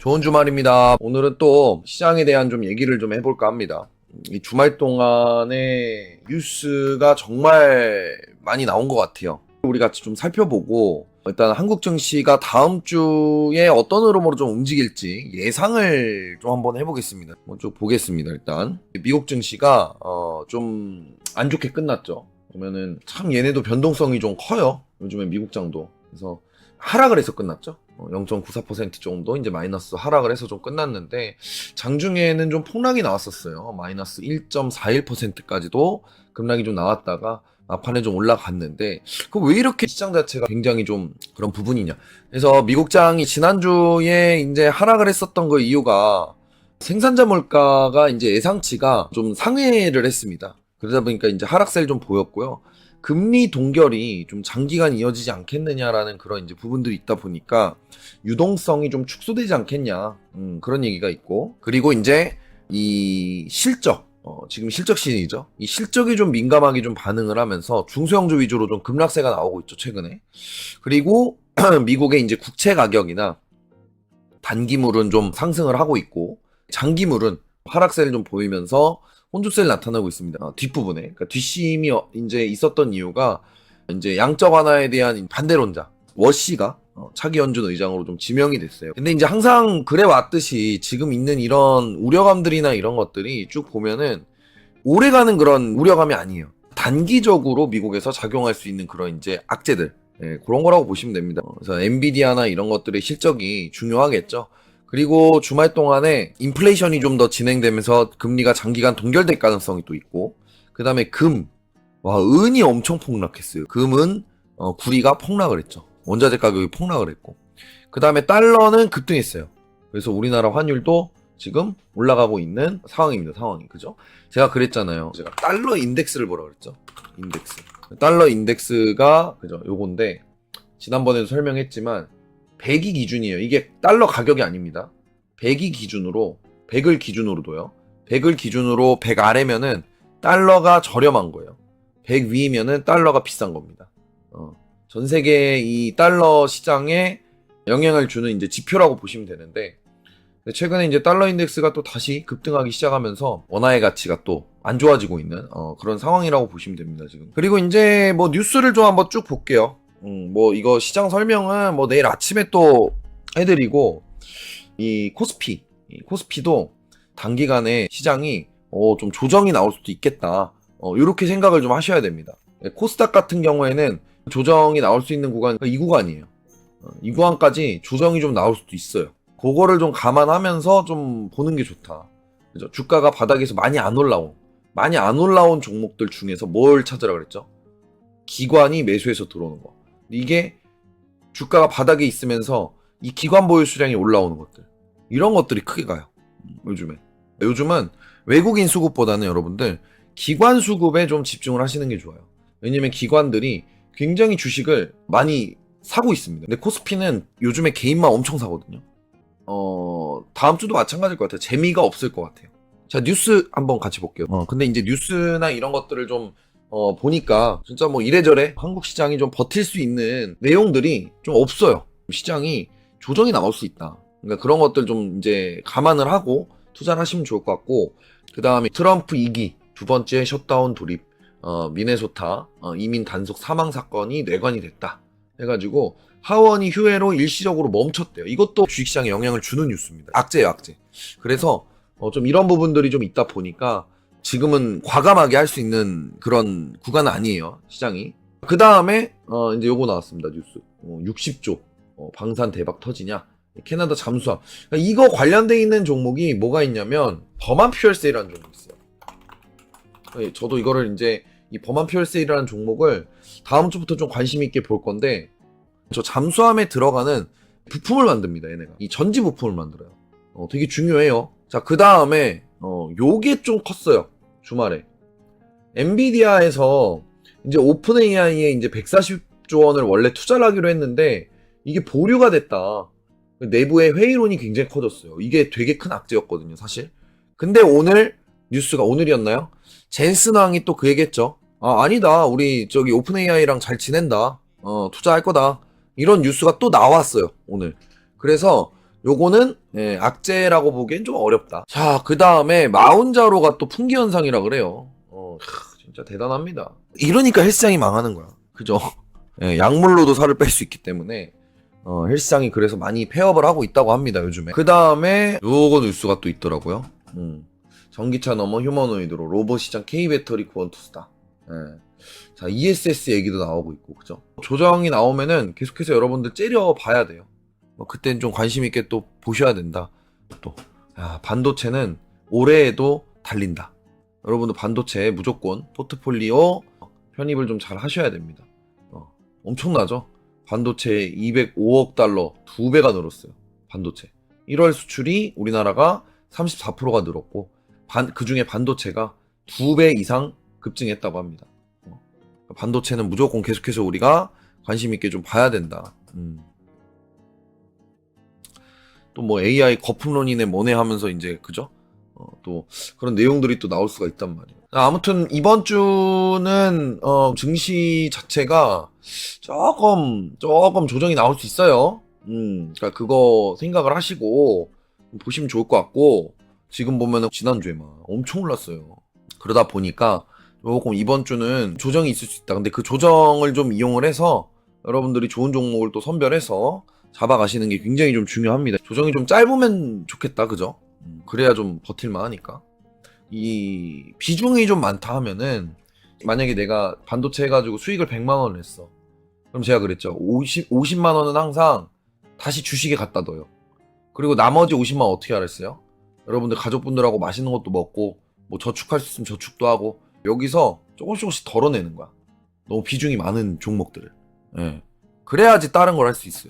좋은 주말입니다. 오늘은 또 시장에 대한 좀 얘기를 좀 해볼까 합니다. 이 주말 동안에 뉴스가 정말 많이 나온 것 같아요. 우리 같이 좀 살펴보고 일단 한국 증시가 다음 주에 어떤 흐름으로 좀 움직일지 예상을 좀 한번 해보겠습니다. 먼저 보겠습니다. 일단 미국 증시가 좀 안 좋게 끝났죠. 보면은 참 얘네도 변동성이 좀 커요. 요즘에 미국장도. 그래서 하락을 해서 끝났죠. 0.94% 정도 이제 마이너스 하락을 해서 좀 끝났는데 장중에는 좀 폭락이 나왔었어요. 마이너스 1.41%까지도 급락이 좀 나왔다가 막판에 좀 올라갔는데 그 왜 이렇게 시장 자체가 굉장히 좀 그런 부분이냐. 그래서 미국장이 지난주에 이제 하락을 했었던 그 이유가 생산자 물가가 이제 예상치가 좀 상회를 했습니다. 그러다 보니까 이제 하락세를 좀 보였고요. 금리 동결이 좀 장기간 이어지지 않겠느냐라는 그런 이제 부분들이 있다 보니까 유동성이 좀 축소되지 않겠냐. 그런 얘기가 있고. 그리고 이제 이 실적, 지금 실적 시즌이죠. 이 실적이 좀 민감하게 좀 반응을 하면서 중소형주 위주로 좀 급락세가 나오고 있죠, 최근에. 그리고 미국의 이제 국채 가격이나 단기물은 좀 상승을 하고 있고, 장기물은 하락세를 좀 보이면서 혼조세를 나타나고 있습니다. 뒷부분에. 그러니까 뒷심이 이제 있었던 이유가 이제 양적 완화에 대한 반대론자 워시가 차기 연준 의장으로 좀 지명이 됐어요. 근데 이제 항상 그래 왔듯이 지금 있는 이런 우려감들이나 이런 것들이 쭉 보면은 오래가는 그런 우려감이 아니에요. 단기적으로 미국에서 작용할 수 있는 그런 이제 악재들, 그런 거라고 보시면 됩니다. 그래서 엔비디아나 이런 것들의 실적이 중요하겠죠. 그리고 주말 동안에 인플레이션이 좀 더 진행되면서 금리가 장기간 동결될 가능성이 또 있고, 그 다음에 은이 엄청 폭락했어요. 금은 구리가 폭락을 했죠. 원자재 가격이 폭락을 했고, 그 다음에 달러는 급등했어요. 그래서 우리나라 환율도 지금 올라가고 있는 상황입니다. 상황이. 그죠? 제가 그랬잖아요. 제가 달러 인덱스를 보라 그랬죠. 인덱스. 달러 인덱스가 그죠? 요건데 지난번에도 설명했지만 100이 기준이에요. 이게 달러 가격이 아닙니다. 100이 기준으로 100을 기준으로도요. 100을 기준으로 100 아래면은 달러가 저렴한 거예요. 100 위면은 달러가 비싼 겁니다. 전 세계 이 달러 시장에 영향을 주는 이제 지표라고 보시면 되는데 최근에 이제 달러 인덱스가 또 다시 급등하기 시작하면서 원화의 가치가 또 안 좋아지고 있는 그런 상황이라고 보시면 됩니다, 지금. 그리고 이제 뭐 뉴스를 좀 한번 쭉 볼게요. 뭐 이거 시장 설명은 뭐 내일 아침에 또 해드리고 이 코스피도 단기간에 시장이 좀 조정이 나올 수도 있겠다. 이렇게 생각을 좀 하셔야 됩니다. 코스닥 같은 경우에는 조정이 나올 수 있는 구간 이 구간이에요. 이 구간까지 조정이 좀 나올 수도 있어요. 그거를 좀 감안하면서 좀 보는 게 좋다. 그죠? 주가가 바닥에서 많이 안 올라온 종목들 중에서 뭘 찾으라 그랬죠? 기관이 매수해서 들어오는 거. 이게 주가가 바닥에 있으면서 이 기관 보유 수량이 올라오는 것들. 이런 것들이 크게 가요. 요즘은 외국인 수급보다는 여러분들 기관 수급에 좀 집중을 하시는 게 좋아요. 왜냐면 기관들이 굉장히 주식을 많이 사고 있습니다. 근데 코스피는 요즘에 개인만 엄청 사거든요. 다음 주도 마찬가지일 것 같아요. 재미가 없을 것 같아요. 자, 뉴스 한번 같이 볼게요. 근데 이제 뉴스나 이런 것들을 좀 보니까 진짜 뭐 이래저래 한국 시장이 좀 버틸 수 있는 내용들이 좀 없어요. 시장이 조정이 나올 수 있다. 그러니까 그런 것들 좀 이제 감안을 하고 투자를 하시면 좋을 것 같고, 그 다음에 트럼프 2기 두 번째 셧다운 돌입, 미네소타 이민 단속 사망 사건이 뇌관이 됐다 해가지고 하원이 휴회로 일시적으로 멈췄대요. 이것도 주식시장에 영향을 주는 뉴스입니다. 악재예요, 악재. 그래서 좀 이런 부분들이 좀 있다 보니까 지금은 과감하게 할 수 있는 그런 구간은 아니에요, 시장이. 그 다음에 이제 요거 나왔습니다, 뉴스. 60조 방산 대박 터지냐? 캐나다 잠수함. 그러니까 이거 관련돼 있는 종목이 뭐가 있냐면 버만 퓨얼 세일이라는 종목이 있어요. 저도 이거를 이제 이 버만 퓨얼 세일이라는 종목을 다음 주부터 좀 관심 있게 볼 건데, 저 잠수함에 들어가는 부품을 만듭니다, 얘네가. 이 전지 부품을 만들어요. 되게 중요해요. 자, 그 다음에 요게 좀 컸어요, 주말에. 엔비디아에서 이제 오픈 AI에 이제 140조 원을 원래 투자를 하기로 했는데 이게 보류가 됐다. 내부의 회의론이 굉장히 커졌어요. 이게 되게 큰 악재였거든요, 사실. 근데 오늘 뉴스가 오늘이었나요? 젠슨 왕이 또 그 얘기했죠. 아니다. 우리 저기 오픈 AI랑 잘 지낸다. 투자할 거다. 이런 뉴스가 또 나왔어요, 오늘. 그래서 요거는 악재라고 보기엔 좀 어렵다. 자, 그 다음에 마운자로가 또 풍기 현상이라 그래요. 진짜 대단합니다. 이러니까 헬스장이 망하는 거야. 그죠? 약물로도 살을 뺄 수 있기 때문에 헬스장이 그래서 많이 폐업을 하고 있다고 합니다, 요즘에. 그 다음에 요거 뉴스가 또 있더라고요. 전기차 넘어 휴머노이드로 로봇 시장 K배터리 구원투수다. 자, ESS 얘기도 나오고 있고, 그죠? 조정이 나오면은 계속해서 여러분들 째려봐야 돼요. 그땐 좀 관심 있게 또 보셔야 된다. 또, 반도체는 올해에도 달린다. 여러분들 반도체 무조건 포트폴리오 편입을 좀 잘 하셔야 됩니다. 엄청나죠? 반도체 205억 달러 2배가 늘었어요. 반도체. 1월 수출이 우리나라가 34%가 늘었고, 그 중에 반도체가 2배 이상 급증했다고 합니다. 반도체는 무조건 계속해서 우리가 관심 있게 좀 봐야 된다. 또 뭐 AI 거품론이네 뭐네 하면서 이제 그죠? 또 그런 내용들이 또 나올 수가 있단 말이에요. 아무튼 이번 주는 증시 자체가 조금 조정이 나올 수 있어요. 그러니까 그거 생각을 하시고 보시면 좋을 것 같고, 지금 보면은 지난주에 막 엄청 올랐어요. 그러다 보니까 조금 이번 주는 조정이 있을 수 있다. 근데 그 조정을 좀 이용을 해서 여러분들이 좋은 종목을 또 선별해서 잡아가시는 게 굉장히 좀 중요합니다. 조정이 좀 짧으면 좋겠다, 그죠? 그래야 좀 버틸만 하니까. 이 비중이 좀 많다 하면은, 만약에 내가 반도체 해가지고 수익을 100만 원을 했어. 그럼 제가 그랬죠. 50만 원은 항상 다시 주식에 갖다 둬요. 그리고 나머지 50만 원 어떻게 알았어요? 여러분들 가족분들하고 맛있는 것도 먹고, 뭐 저축할 수 있으면 저축도 하고, 여기서 조금씩 덜어내는 거야. 너무 비중이 많은 종목들을. 그래야지 다른 걸 할 수 있어요.